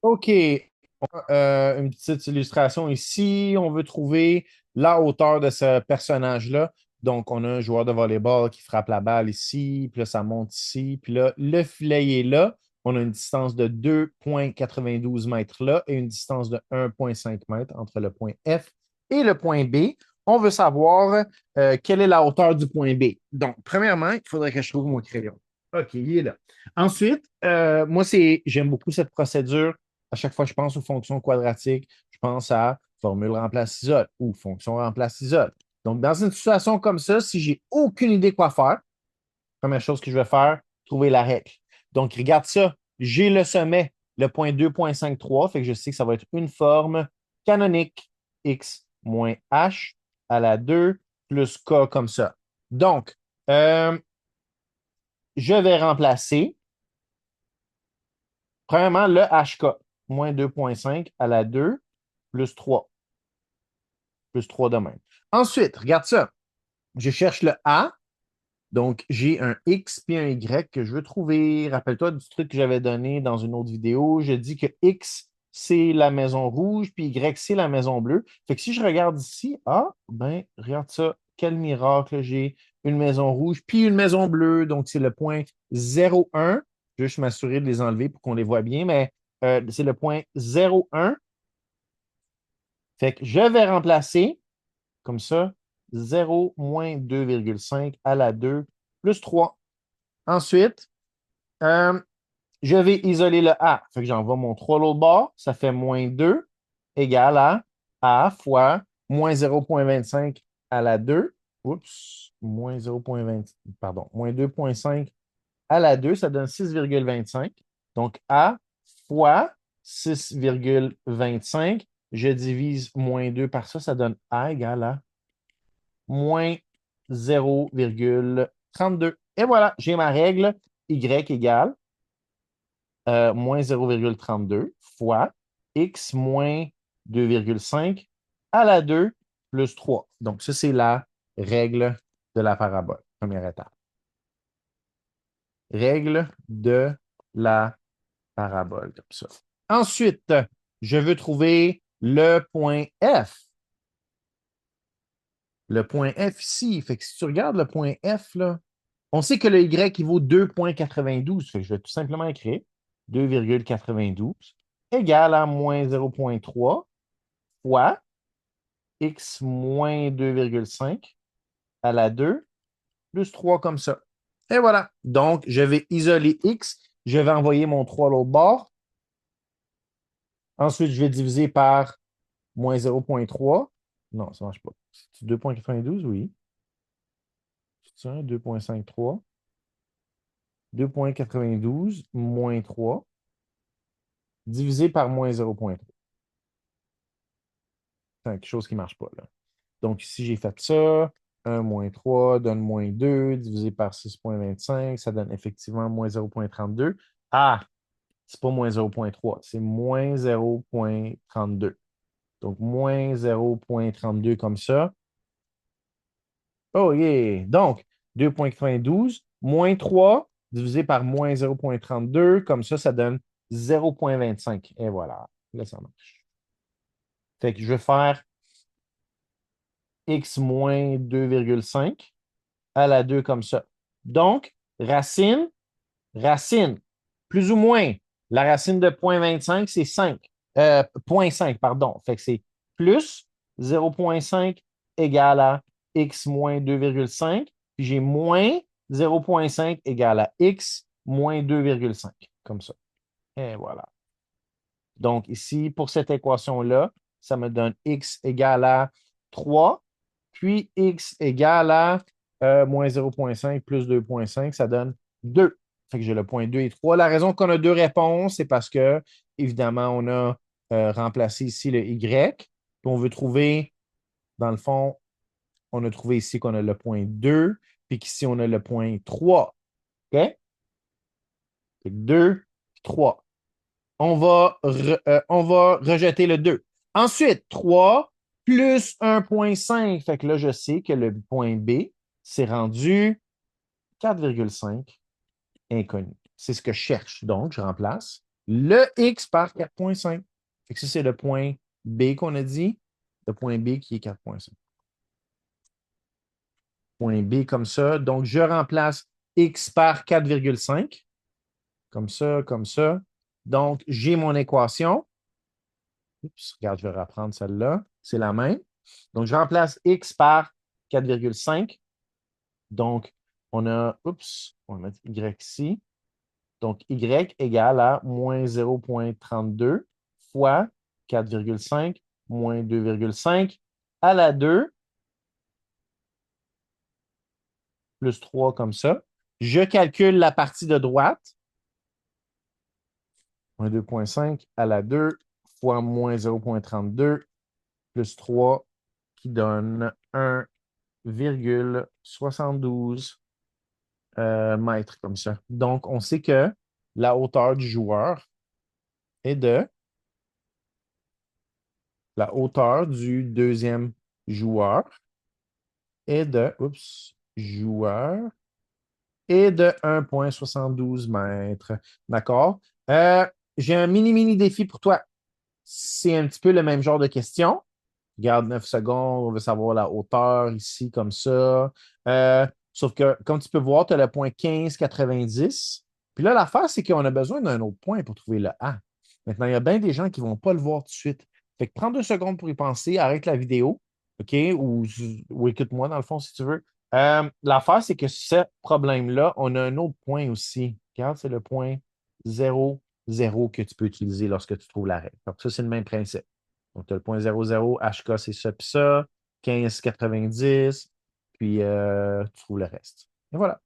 OK. Une petite illustration ici. On veut trouver la hauteur de ce personnage-là. Donc, on a un joueur de volleyball qui frappe la balle ici, puis là, ça monte ici, puis là, le filet est là. On a une distance de 2,92 mètres là et une distance de 1,5 mètres entre le point F et le point B. On veut savoir quelle est la hauteur du point B. Donc, premièrement, il faudrait que je trouve mon crayon. OK, il est là. Ensuite, moi, j'aime beaucoup cette procédure. À chaque fois que je pense aux fonctions quadratiques, je pense à formule remplace isole ou fonction remplace isole. Donc, dans une situation comme ça, si j'ai aucune idée quoi faire, première chose que je vais faire, trouver la règle. Donc, regarde ça. J'ai le sommet, le point 2,53, fait que je sais que ça va être une forme canonique x moins h à la 2 plus k comme ça. Donc, euh, je vais remplacer, premièrement, le hk, moins 2,5 à la 2 plus 3 de même. Ensuite, regarde ça. Je cherche le A. Donc, j'ai un X puis un Y que je veux trouver. Rappelle-toi du truc que j'avais donné dans une autre vidéo. Je dis que X, c'est la maison rouge, puis Y, c'est la maison bleue. Fait que si je regarde ici, ah, ben, regarde ça. Quel miracle, j'ai une maison rouge, puis une maison bleue. Donc, c'est le point 0,1. Je vais juste m'assurer de les enlever pour qu'on les voit bien, mais c'est le point 0,1. Fait que je vais remplacer comme ça, 0 moins 2,5 à la 2 plus 3. Ensuite, euh, je vais isoler le A. Fait que j'envoie mon 3 l'autre bord. Ça fait moins 2 égale à A fois moins 0,25 à la 2. Oups, moins 0,20, pardon, moins 2,5 à la 2, ça donne 6,25. Donc, A fois 6,25, je divise moins 2 par ça, ça donne A égale à moins 0,32. Et voilà, j'ai ma règle Y égale moins 0,32 fois X moins 2,5 à la 2 plus 3. Donc, ça, c'est la règle de la parabole. Première étape. Règle de la parabole, comme ça. Ensuite, je veux trouver le point F. Le point F ici. Fait que si tu regardes le point F, là, on sait que le Y il vaut 2,92. Fait que je vais tout simplement écrire 2,92 égale à moins 0,3 fois x moins 2,5 à la 2 plus 3 comme ça. Et voilà. Donc, je vais isoler x. Je vais envoyer mon 3 à l'autre bord. Ensuite, je vais diviser par moins 0,3. Non, ça ne marche pas. C'est 2,92, oui. C'est ça, 2,53. 2,92 moins 3 divisé par moins 0,3. C'est quelque chose qui ne marche pas, là. Donc, ici, j'ai fait ça. 1 moins 3 donne moins 2 divisé par 6,25. Ça donne effectivement moins 0,32. Ah, c'est pas moins 0,3, c'est moins 0,32. Donc, moins 0,32 comme ça. Oh yeah! Donc, 2,92 moins 3 divisé par moins 0,32. Comme ça donne 0,25. Et voilà. Là, ça marche. Fait que je vais faire x moins 2,5 à la 2 comme ça. Donc, racine, plus ou moins. La racine de 0,25, c'est 5. 0,5, pardon. Fait que c'est plus 0,5 égale à x moins 2,5. Puis j'ai moins 0,5 égale à x moins 2,5. Comme ça. Et voilà. Donc, ici, pour cette équation-là, ça me donne x égale à 3, puis x égale à moins 0,5 plus 2,5, ça donne 2. Fait que j'ai le point 2 et 3. La raison qu'on a deux réponses, c'est parce que, évidemment, on a remplacé ici le y, puis on veut trouver, dans le fond, on a trouvé ici qu'on a le point 2, puis qu'ici, on a le point 3. OK? Fait que 2, 3. On va rejeter le 2. Ensuite, 3 plus 1,5. Fait que là, je sais que le point B, c'est rendu 4,5 inconnu. C'est ce que je cherche. Donc, je remplace le x par 4,5. Fait que ça, c'est le point B qu'on a dit. Le point B qui est 4,5. Point B comme ça. Donc, je remplace x par 4,5. Comme ça, comme ça. Donc, j'ai mon équation. Oups, regarde, je vais reprendre celle-là. C'est la même. Donc, je remplace x par 4,5. Donc, on a, oups, on va mettre y ici. Donc, y égale à moins 0,32 fois 4,5 moins 2,5 à la 2 plus 3 comme ça. Je calcule la partie de droite. Moins 2,5 à la 2 fois moins 0,32 plus 3 qui donne 1,72 mètres comme ça. Donc, on sait que la hauteur du joueur est de la hauteur du deuxième joueur est de, oups, joueur est de 1,72 mètres. D'accord? J'ai un mini défi pour toi. C'est un petit peu le même genre de question. Garde 9 secondes, on veut savoir la hauteur ici, comme ça. Sauf que, comme tu peux voir, tu as le point 15,90. Puis là, l'affaire, c'est qu'on a besoin d'un autre point pour trouver le A. Maintenant, il y a bien des gens qui ne vont pas le voir tout de suite. Fait que prends 2 secondes pour y penser, arrête la vidéo, OK? Ou écoute-moi, dans le fond, si tu veux. L'affaire, c'est que ce problème-là, on a un autre point aussi. Regarde, c'est le point 0,0 que tu peux utiliser lorsque tu trouves la règle. Donc, ça, c'est le même principe. Donc, tu as le point 0,0, HK, c'est ça, puis ça, 15,90, puis tu trouves le reste. Et voilà.